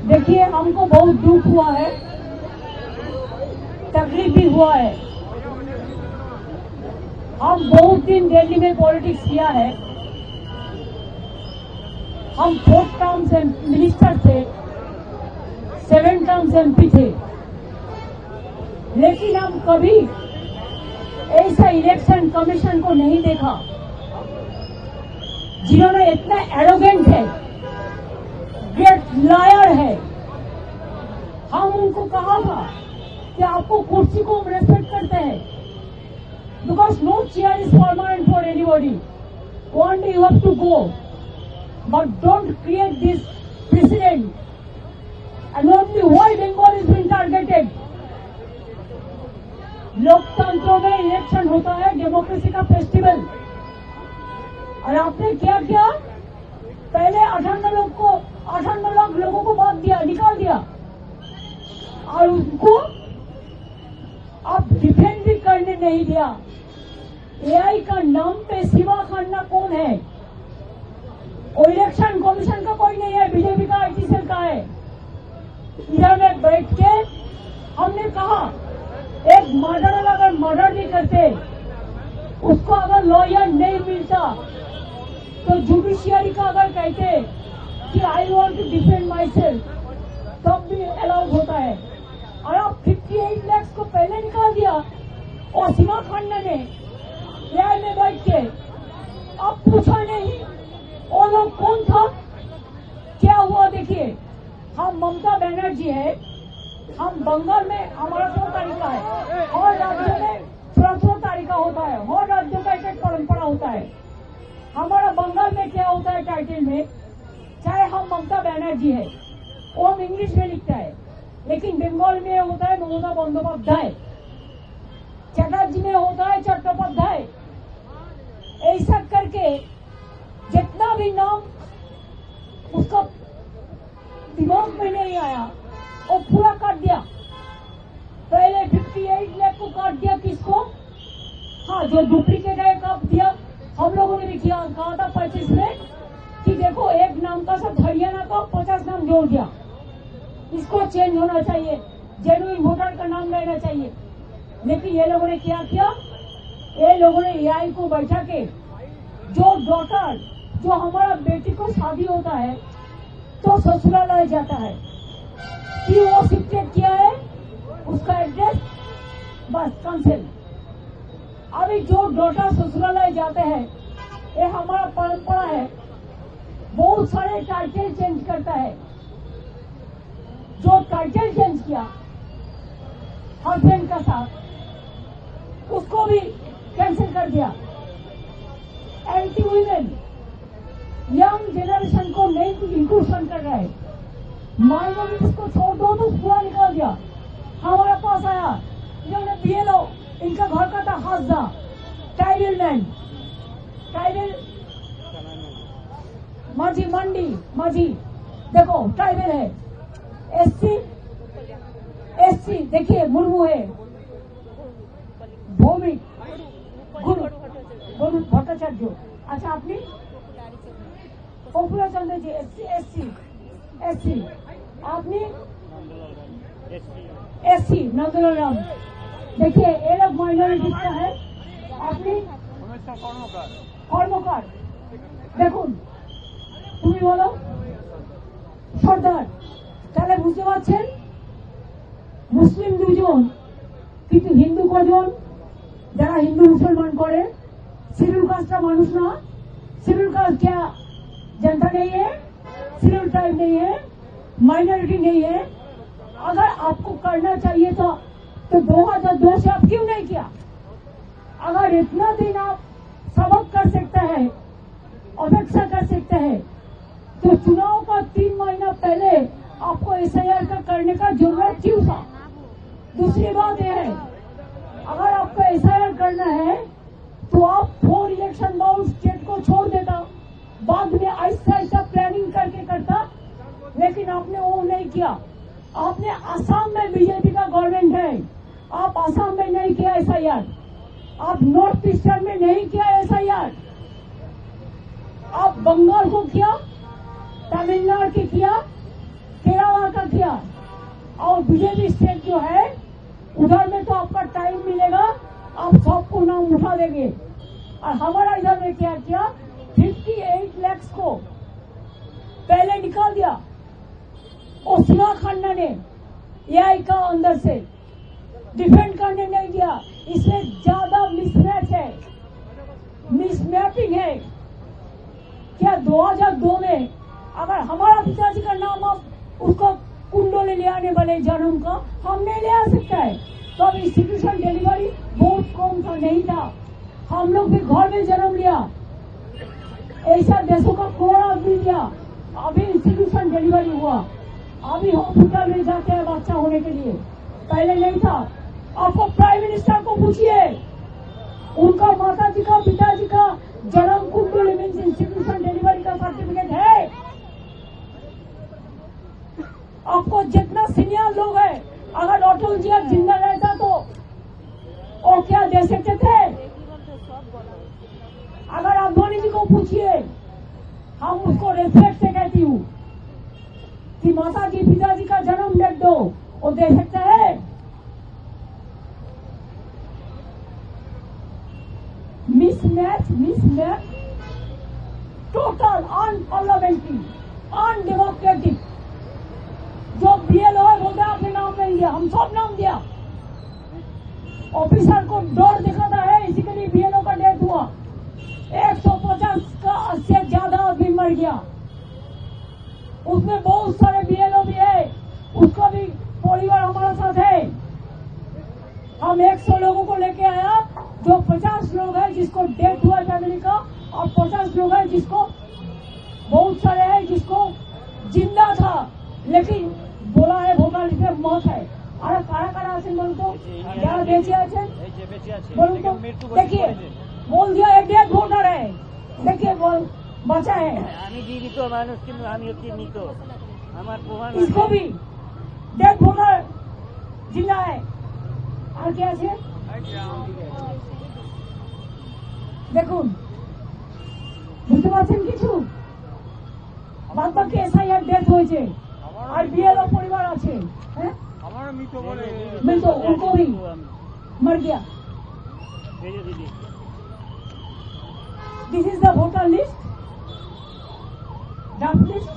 देखिए, हमको बहुत दुख हुआ है, तकलीफ भी हुआ है। हम बहुत दिन दिल्ली में पॉलिटिक्स किया है। हम 4 टर्म्स मिनिस्टर थे, 7 टर्म्स MP थे, लेकिन हम कभी ऐसा इलेक्शन कमीशन को नहीं देखा जिन्होंने इतना एरोगेंट है, ग्रेट लायर है। हम उनको कहा था कि आपको कुर्सी को हम रेस्पेक्ट करते हैं, because no chair is permanent for anybody, one day you have to go, but don't create this precedent and only why Bengal is being targeted. लोकतंत्र में इलेक्शन होता है, डेमोक्रेसी का फेस्टिवल, और आपने क्या किया? पहले 58 लाख लोगों को बात दिया, निकाल दिया, और उनको आप डिफेंड भी करने नहीं दिया। AI का नाम पे सीमा खाना कौन है? वो इलेक्शन कमीशन का कोई नहीं है, बीजेपी का IT सेल का है। इधर में बैठ के हमने कहा, एक मर्डर अगर मर्डर नहीं करते, उसको अगर लॉयर नहीं मिलता, तो जुडिशियरी का अगर कहते कि I want to defend myself, तब भी अलाउड होता है। और आप 58 लाख को पहले निकाल दिया, और सीमा खान्ना ने AI में बैठ के अब पूछा नहीं वो लोग कौन था, क्या हुआ? देखिए, हम ममता बनर्जी है, हम बंगाल में हमारा 100 तारीखा है, और राज्य में 16 तारीखा होता है, और राज्यों का एक परंपरा होता है। हमारा बंगाल में क्या होता है टाइटल में, चाहे हम ममता बनर्जी है, वो हम इंग्लिश में लिखता है, लेकिन बंगाल में होता है ममता बंदोपाध्याय, चटर्जी में होता है चट्टोपाध्याय। ऐसा करके जितना भी नाम उसका दिमाग में नहीं आया, वो पूरा काट दिया। पहले 58 लाख को काट दिया, किसको? हाँ, जो डुप्लीकेट है काट दिया। हम लोगों ने भी किया, कहा था 25 में कि देखो, एक नाम का साथ हरियाणा का 50 नाम जोड़ दिया, इसको चेंज होना चाहिए, जेन्युइन वोटर का नाम रहना चाहिए। लेकिन ये लोगों ने क्या किया? ये लोगों ने AI को बैठा के, जो डॉटर, जो हमारा बेटी को शादी होता है तो ससुरालय जाता है, कि वो शिफ्टेड किया है, उसका एड्रेस बस कैंसिल। अभी जो डॉटर ससुरालय जाते हैं, ये हमारा परंपरा है, बहुत सारे टाइटल चेंज करता है। जो टाइटल चेंज किया हस्बैंड का साथ, उसको भी कैंसिल कर दिया। एंटी वुमेन, यंग जनरेशन को नहीं इंक्लूशन कर रहा है, माइनॉरिटीज को छोड़ दो तो पूरा निकाल दिया। हमारे पास आया, इन्होंने BLO, इनका घर का था हाजदा, ट्राइबल मैन, ट्राइबल माझी मंडी, माझी देखो ट्राइबल है। SC देखिए मुर्मू है, भौमिक गुरु भट्टाचार्य। अच्छा, आपने पॉपुलर चंद्र जी SC, आपने SC नंदलाल राम। देखिए, ये लोग माइनॉरिटी का है। आपने কর্মকার, দেখুন তুমি বলো সর্দার। তাহলে বুঝতে পারছেন, মুসলিম 2 জন, কিন্তু হিন্দু কজন? যারা হিন্দু মুসলমান করে, शेड्यूल कास्ट का मानुष ना। शेड्यूल कास्ट क्या जनता नहीं है, शेड्यूल ट्राइब नहीं है, माइनॉरिटी नहीं है। अगर आपको करना चाहिए तो 2002 से आप क्यों नहीं किया? अगर इतना दिन आप सबक कर सकते हैं, अपेक्षा कर सकते हैं, तो चुनाव का 3 महीना पहले आपको SIR का करने का जरूरत क्यों था? दूसरी बात यह है, अगर आपको SIR करना है तो आप 4 इलेक्शन बाउंड स्टेट को छोड़ देता, बाद में ऐसा प्लानिंग करके करता, लेकिन आपने वो नहीं किया। आपने असम में बीजेपी का गवर्नमेंट है, आप असम में नहीं किया SIR, आप नॉर्थ ईस्टर्न में नहीं किया SIR, आप बंगाल को किया, तमिलनाडु की किया, केरला का और बीजेपी स्टेट जो है उधर में तो आपका टाइम मिलेगा, आप सबको नाम उठा देंगे। और हमारा इधर में क्या किया, 58 लाख को पहले निकाल दिया। और सीमा खन्ना ने एआई का अंदर से डिफेंड करने नहीं दिया। इसमें ज्यादा मिसमैच है, मिसमैपिंग है। क्या 2002 में अगर हमारा पिताजी का नाम आप उसको कुंडोले ले आने वाले जन्म का हम नहीं ले आ सकता है, तो अब इंस्टीट्यूशन डिलीवरी बहुत कम था, नहीं था। हम लोग भी घर में जन्म लिया, ऐसा देशों का करोड़ आदमी लिया, अभी इंस्टीट्यूशन डिलीवरी हुआ, अभी हॉस्पिटल में जाते हैं बच्चा होने के लिए, पहले नहीं था। आपको प्राइम मिनिस्टर को पूछिए, उनका माता जी का पिताजी का जन्म कुंडली मीन्स इंस्टीट्यूशन डिलीवरी का सर्टिफिकेट है। आपको जितना सीनियर लोग है, अगर अटल जी अब जिंदा रहता तो और क्या दे सकते थे? अगर आप धोनी जी को पूछिए, हम उसको रेस्पेक्ट से कहती हूँ कि माता जी पिताजी का जन्म डेट दो, वो दे सकता है? Mismatch total unparliamentary, undemocratic. जो बीएलओ है बोलते हैं आपने नाम नहीं दिया, हम सब नाम दिया। ऑफिसर को डर दिखाता है, इसी के लिए बीएलओ का डेथ हुआ। 150 का से ज्यादा आदमी मर गया, उसमें बहुत सारे बीएलओ भी है, उसका भी परिवार हमारे साथ है। हम 100 लोगों को लेके आया, जो 50 लोग हैं जिसको डेथ हुआ फैमिली का, और 50 लोग हैं जिसको, बहुत सारे हैं जिसको जिंदा था लेकिन बोला है भोपाल में मौत है। अरे कारा कारा आছেন বলুন তো, যারা বেঁচে আছেন বলুন তো, देखिए बोल दिया एक डेथ वोटर है, देखिए बोल बचा है। আমি জীবিত মানুষ কিন্তু আমি হচ্ছি মৃত, আমার প্রমাণ इसको भी डेथ वोटर जिंदा है। আর কি আছে দেখুন, বুঝতে পারছেন কিছু? বাদ বাকি এসআইআর ডেথ হয়েছে আর বিএলও পরিবার আছে, হ্যাঁ আমারও মৃত বলে मैं तो उनको भी मर गया। भेजे दीजिए। This is the voter list, draft list.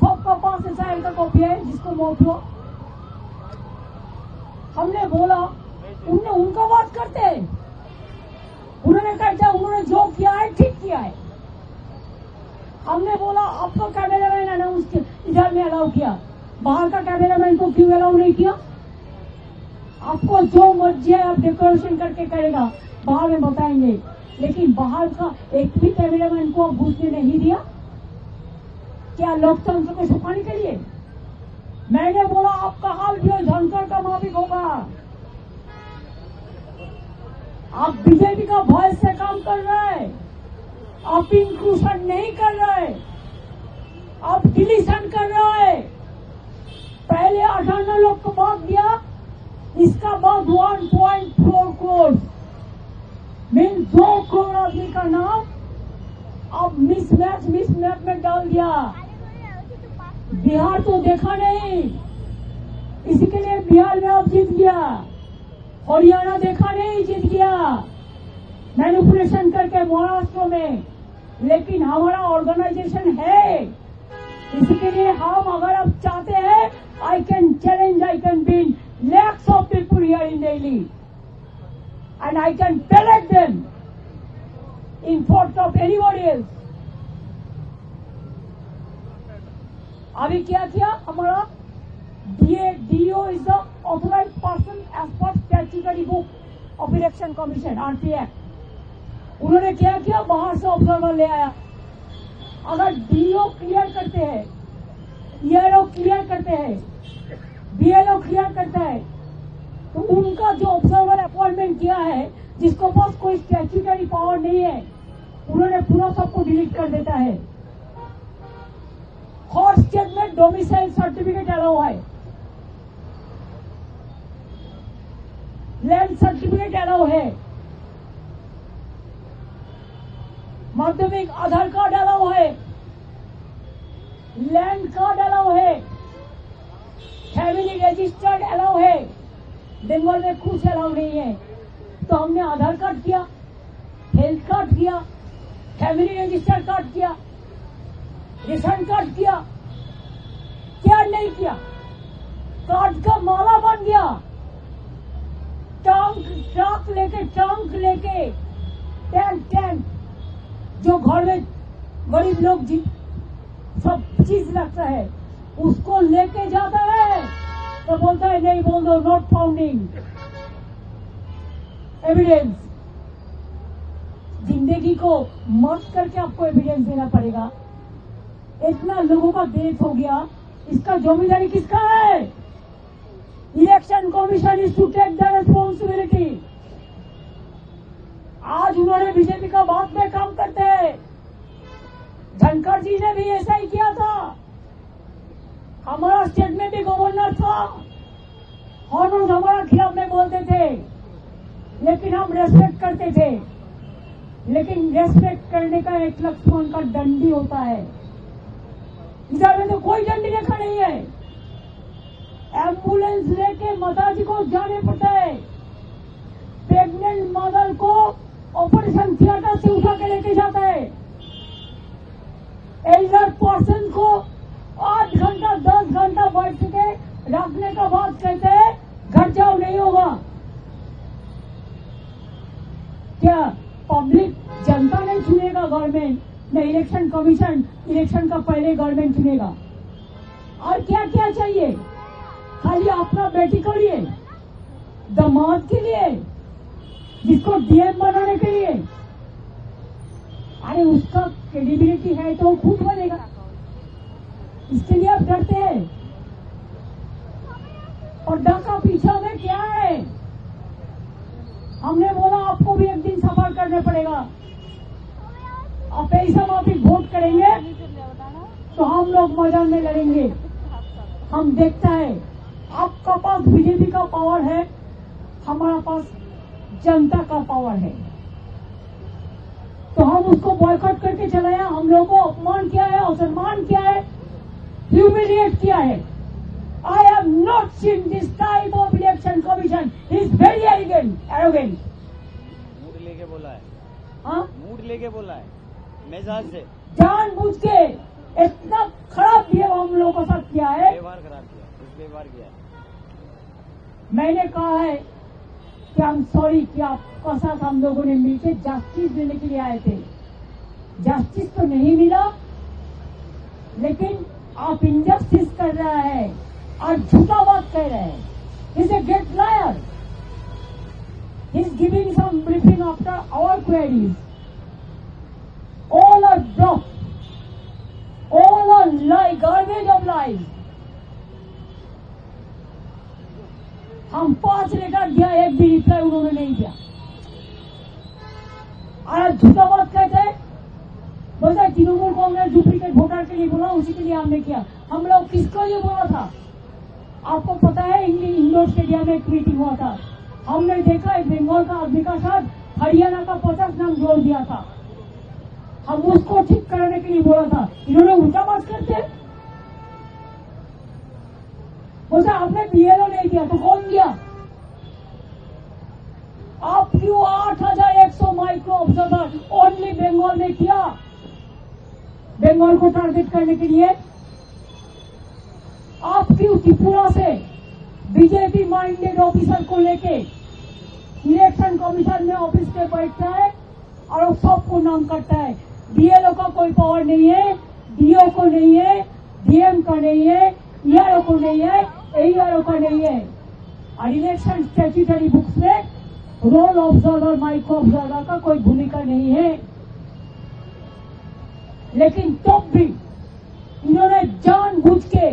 सबका पास एसआईआर का कॉपी है जिसको मौत हुआ। हमने बोला, उनने उनका बात करते हैं, उन्होंने कहते हैं उन्होंने जो किया है ठीक किया है। हमने बोला आपका कैमरामैन अनाउंस इधर में अलाउ किया, बाहर का कैमरामैन को क्यों अलाउ नहीं किया? आपको जो मर्जी है आप डेकोरेशन करके करेगा, बाहर में बताएंगे, लेकिन बाहर का एक भी कैमरामैन को आप घुसने नहीं दिया। क्या लोकतंत्र को छुपाने के लिए? मैंने बोला आपका हाल भी धनकर का माफिक होगा। आप बीजेपी का भय से काम कर रहे हैं, आप इंक्लूशन नहीं कर रहे, आप डिलीशन कर रहे हैं। पहले 58 लोग को बात दिया, इसका बाद 1.4 करोड़ मीन 2 करोड़ आदमी का नाम अब मिसमैप में डाल दिया। बिहार तो देखा नहीं, इसी के लिए बिहार में अब जीत गया। हरियाणा देखा नहीं, जीत गया मैनिपुलेशन करके महाराष्ट्र में। लेकिन हमारा ऑर्गेनाइजेशन है, इसी के लिए हम अगर आप चाहते हैं, I can challenge, I can win lakhs of people here in Delhi and I can select them in front of anybody else. अभी क्या किया हमारा DO is the authorized person as per statutory book of election commission RP Act। उन्होंने क्या किया, बाहर से observer ले आया। अगर DO क्लियर करते हैं, ERO क्लियर करते हैं, बीएलओ क्लियर करता है, तो उनका जो ऑब्जर्वर अपॉइंटमेंट किया है, जिसको पास कोई स्टैट्यूटरी पावर नहीं है, उन्होंने पूरा सबको डिलीट कर देता है। हर स्टेट में डोमिसाइल सर्टिफिकेट अलाउ है, लैंड सर्टिफिकेट अलाउ है, माध्यमिक आधार कार्ड अलाउ है, लैंड कार्ड अलाउ है, रजिस्टर्ड अलाउ है, बंगाल में कुछ अलाउ नहीं है। तो हमने आधार कार्ड किया, हेल्थ कार्ड किया, फैमिली रजिस्टर कार्ड किया, रेशन कार्ड किया, क्या नहीं किया। कार्ड का माला बन गया, ट्रक लेके टैंक जो घर में गरीब लोग सब चीज रखता है उसको लेके जाता है, तो बोलता है नहीं, बोल दो नॉट फाउंडिंग एविडेंस। जिंदगी को मर्ज करके आपको एविडेंस देना पड़ेगा। इतना लोगों का डेथ हो गया, इसका जिम्मेदारी किसका है? Election commission is to take the responsibility. आज उन्होंने बीजेपी का बात में काम करते हैं, धनखड़ जी ने भी ऐसा ही किया था। हमारा स्टेट में भी गवर्नर था, और हमारा खिलाफ में बोलते थे, लेकिन हम रेस्पेक्ट करते थे। लेकिन रेस्पेक्ट करने का एक लक्ष्मण का दंडी होता है, इधर में तो कोई दंडी देखा नहीं है। एम्बुलेंस लेके माताजी को जाने पड़ता है, प्रेग्नेंट मदर को ऑपरेशन थिएटर से उठा के लेके जाता है, एल्डर पर्सन को 8 घंटा 10 घंटा बैठ के रखने का बाद कहते हैं घर जाओ, नहीं होगा। क्या पब्लिक जनता नहीं चुनेगा गवर्नमेंट, न इलेक्शन कमीशन इलेक्शन का पहले गवर्नमेंट चुनेगा। और क्या क्या चाहिए? खाली अपना बेटी के लिए, दामाद के लिए, जिसको डीएम बनाने के लिए। अरे उसका क्रेडिबिलिटी है तो वो खुद बनेगा, इसके लिए आप डरते हैं। और डर का पीछा में क्या है? हमने बोला आपको भी एक दिन सफर करना पड़ेगा। आप ऐसा माफी वोट करेंगे तो हम लोग मैदान में लड़ेंगे। हम देखता है आपका पास बीजेपी का पावर है, हमारा पास जनता का पावर है। तो हम उसको बॉयकॉट करके चलाया, हम लोगों को अपमान किया है, असम्मान किया है, ह्यूमिलिएट किया है। I have not seen this type of election commission. He is very arrogant. Mood लेके बोला है, हाँ, मूड लेके बोला है, मिजाज से जानबूझ के इतना खराब व्यवहार हम लोगों के साथ किया है। व्यवहार खराब किया, दुष्व्यवहार किया है। मैंने कहा है कि हम सॉरी कि आपका साथ हम लोगों ने मिलकर जस्टिस देने के लिए आए थे। जस्टिस तो नहीं मिला, लेकिन आप इनजस्टिस कर रहा है और झूठा बात कह रहे हैं। He is a great liar. He is giving some briefing after our queries. All are dropped. All are lie, garbage of lies. हम 5 लेटर दिया, एक भी रिप्लाई उन्होंने नहीं दिया। और झूठा बात कहते हैं, बोलते तृणमूल कांग्रेस डुप्लीकेट वोटर के लिए बोला, उसी के लिए हमने किया। हम लोग किसको लिए बोला था? आपको पता है इंडोर स्टेडियम में एक मीटिंग हुआ था, हमने देखा एक बंगाल का आदमी का साथ हरियाणा का 50 नाम जोड़ दिया था। हम उसको ठीक कराने के लिए बोला था, इन्होंने उल्टा बात करते। बोलते आपने बीएलओ नहीं दिया, तो कौन दिया? आप क्यों 8100 माइक्रो ऑब्जर्वर ओनली बंगाल में किया, बंगाल को टारगेट करने के लिए? आप क्यों त्रिपुरा से बीजेपी माइंडेड ऑफिसर को लेके इलेक्शन कमीशन में ऑफिस पे बैठता है और सबको नाम करता है? बीएलओ का कोई पावर नहीं है, डीओ को नहीं है, डीएम का नहीं है, ईआरओ को नहीं है, एईआरओ का नहीं है। और इलेक्शन स्टैट्यूटरी बुक्स में रोल ऑब्जर्वर, माइक्रो ऑब्जर्वर का कोई भूमिका नहीं है। लेकिन तब भी इन्होंने जानबूझ के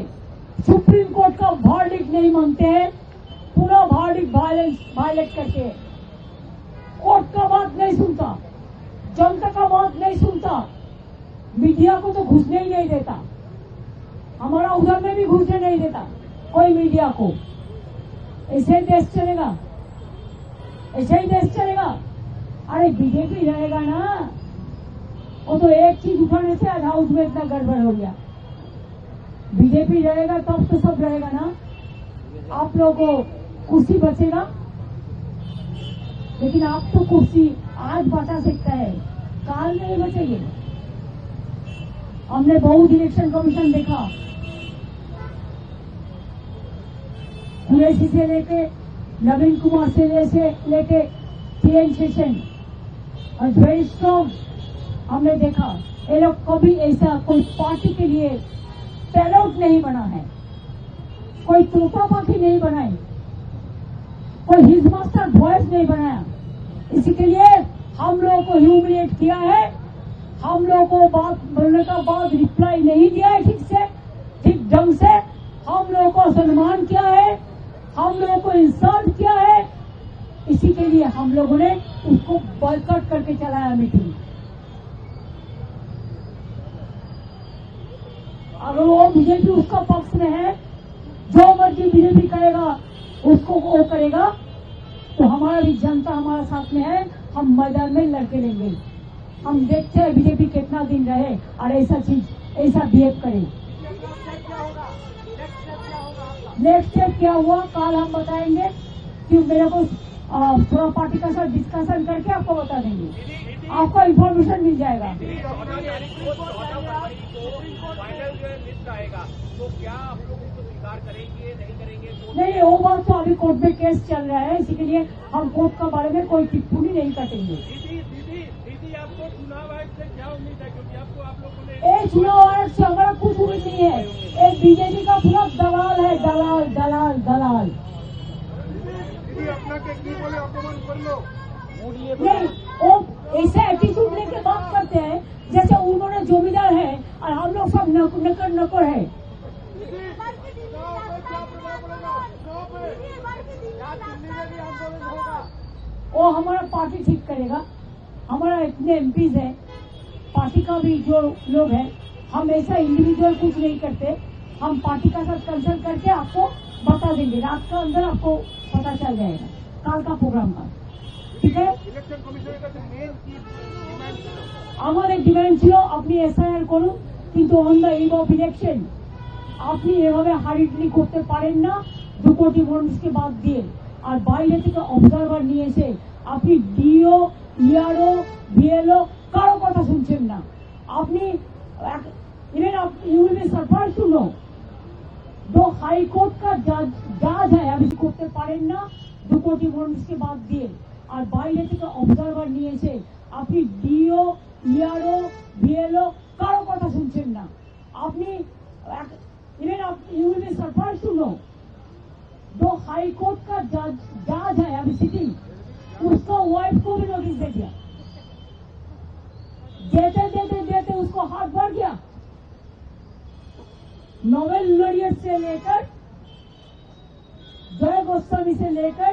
सुप्रीम कोर्ट का वर्डिक्ट नहीं मानते हैं, पूरा वर्डिक्ट वायलेट करके कोर्ट का बात नहीं सुनता, जनता का बात नहीं सुनता, मीडिया को तो घुसने ही नहीं देता। हमारा उधर में भी घुसने नहीं देता कोई मीडिया को। ऐसे ही देश चलेगा, ऐसे ही देश चलेगा। अरे बीजेपी रहेगा ना, वो तो एक चीज उठाने से आज हाउस में इतना गड़बड़ हो गया। बीजेपी रहेगा तब तो सब रहेगा ना। आप लोगों को कुर्सी बचेगा, लेकिन आप तो कुर्सी आज बचा सकता है, काल नहीं बचेगी। हमने बहुत इलेक्शन कमीशन देखा, कुरैशी से लेके नवीन कुमार से लेके TN सेशन और वेरी स्ट्रॉन्ग हमने देखा। ये लोग कभी ऐसा कोई पार्टी के लिए पैरोट नहीं बना है, कोई तोता पाखी नहीं बनाई, कोई हिज मास्टर वॉइस नहीं बनाया। इसी के लिए हम लोगों को ह्यूमिलिएट किया है, हम लोगों को बात बोलने का बाद रिप्लाई नहीं दिया है ठीक से, ठीक ढंग से, हम लोगों को सम्मान किया है, हम लोगों को इंसल्ट किया है। इसी के लिए हम लोगों ने उसको बॉयकॉट करके चलाया मीटिंग। अगर वो बीजेपी उसका पक्ष में है, जो मर्जी बीजेपी करेगा उसको वो करेगा, तो हमारा भी जनता हमारा साथ में है, हम मैदान में लड़के लेंगे। हम देखते हैं बीजेपी कितना दिन रहे और ऐसा बिहेव करे। नेक्स्ट स्टेप क्या हुआ कल हम बताएंगे, कि मेरे को थोड़ा पार्टी का साथ डिस्कशन करके आपको बता देंगे, आपको इन्फॉर्मेशन मिल जाएगा। नहीं, वो बात तो अभी कोर्ट में केस चल रहा है, इसी के लिए हम कोर्ट के बारे में कोई टिप्पणी नहीं करेंगे। दीदी आपको चुनाव आयोग से क्या उम्मीद है, क्योंकि आपको आप लोगों ने चुनाव आयोग से हमारा कुछ उम्मीद नहीं है। एक बीजेपी का पूरा दलाल है, दलाल दलाल दलाल। अपना के बोले अपमान कर लो नहीं, वो ऐसे एटीट्यूड लेके बात करते हैं जैसे उन्होंने जमींदार है और हम लोग सब नकर है। वो हमारा पार्टी ठीक करेगा, हमारा इतने MPs है, पार्टी का भी जो लोग हैं, हम ऐसा इंडिविजुअल कुछ नहीं करते, हम पार्टी का साथ कंसल्ट करके आपको बता देंगे, रात के अंदर आपको पता चल जाएगा कल का प्रोग्राम का, ठीक है। ইলেকশন কমিশনের কাছে মেন কি ডিমান্ড ছিল? আমাদের ডিমান্ড ছিল আপনি SIR করুন, কিন্তু on the eve of election আপনি এভাবে হারিডলি করতে পারেন না 2 কোটি মানুষকে বাদ দিয়ে, আর বাইরে থেকে অবজারভার নিয়ে এসে আপনি DO ERO BLO কারো কথা শুনছেন না। আপনি even you will be surprise to know दो हाई कोर्ट का जज है अभी করতে পারেন না 2 কোটি মানুষকে বাদ দিয়ে, আর বাইরে থেকে অবজারভার নিয়ে এসে আপনি DO ERO BLO কারো কথা শুনছেন না। আপনি even you will be surprise to know दो हाई कोर्ट का जज है अभी सिटिंग, उसका वाइफ को भी नोटिस दे दिया, देते देते देते उसको हाथ भर गया। नोबेल लॉरियट से लेकर जय गोस्वामी से लेकर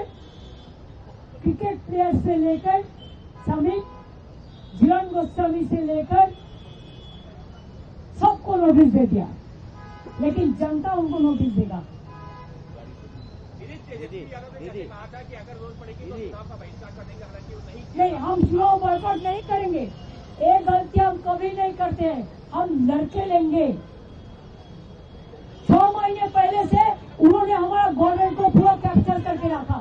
क्रिकेट प्लेयर से लेकर समीप झिलन गोस्वामी से लेकर सबको नोटिस दे दिया, लेकिन जनता उनको नोटिस देगा। नहीं, हम चुनाव बॉयकॉट नहीं करेंगे, एक गलती हम कभी नहीं करते हैं, हम लड़के लेंगे। 6 महीने पहले से उन्होंने हमारा गवर्नमेंट को पूरा कैप्चर करके रखा,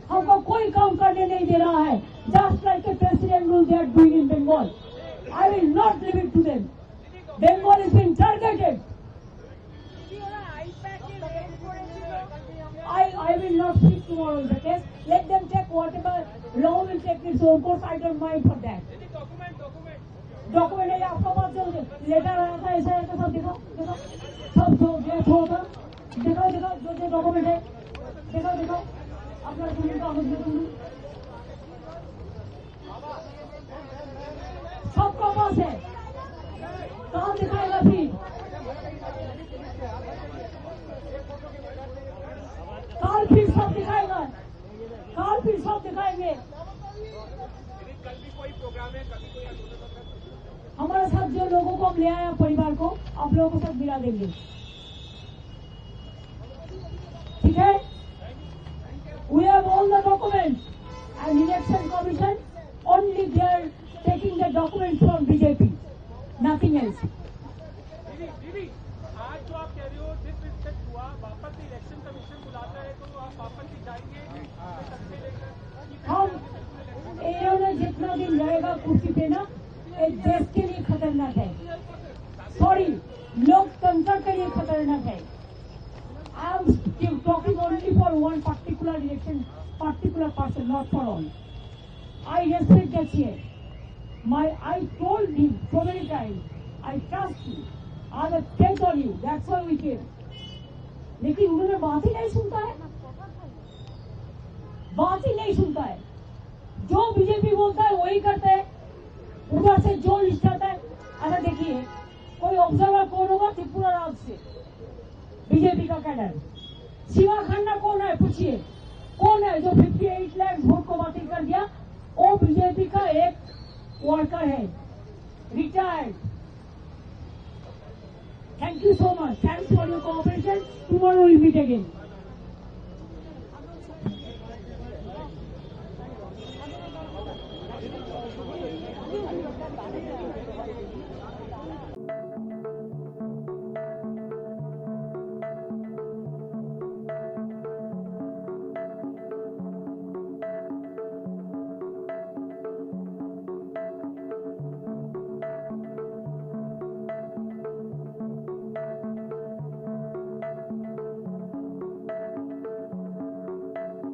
हमको कोई काम करने नहीं दे रहा है। Just like a president rule they are doing in Bengal, I will not leave it to them. Bengal is being targeted. I will not speak tomorrow in the case. Let them take whatever law will take its own course. I don't mind for that. Document है आपका पास, जो letter आया था ऐसा है, सब दिखाओ सब जो था दिखाओ जो डॉक्यूमेंट है दिखाओ अपना सबका पास है, कहाँ दिखाएगा फिर? काल फिर सब दिखाएगा, काल फिर सब दिखाएंगे। हमारे साथ जो लोगों को हम ले आए परिवार को आप लोगों के साथ मिला देंगे, ठीक है। We have all the documents and election commission only they are taking the documents from BJP, nothing else. दीदी आज जो आप कह रहे हो डिसरिस्पेक्ट हुआ, वापस से इलेक्शन कमीशन बुलाता है I am talking only for one particular election, particular person, not for all. I respect the chair. I told him so many times, I trust you. I have faith on you. That's why we came. लेकिन उन्होंने बात ही नहीं सुनता है, बात ही नहीं सुनता है. जो बीजेपी बोलता है वही करते हैं. उधर से जो लिस्ट आता है. अच्छा देखिए, कोई ऑब्जर्वर कौन होगा त्रिपुरा राज्य से बीजेपी का कैडर? शिवा खन्ना कौन है? पूछिए कौन है जो 58 लाख वोट को बातिल कर दिया? वो बीजेपी का एक वर्कर है, retired. Thank you so much. Thanks for your cooperation. Tomorrow will meet again.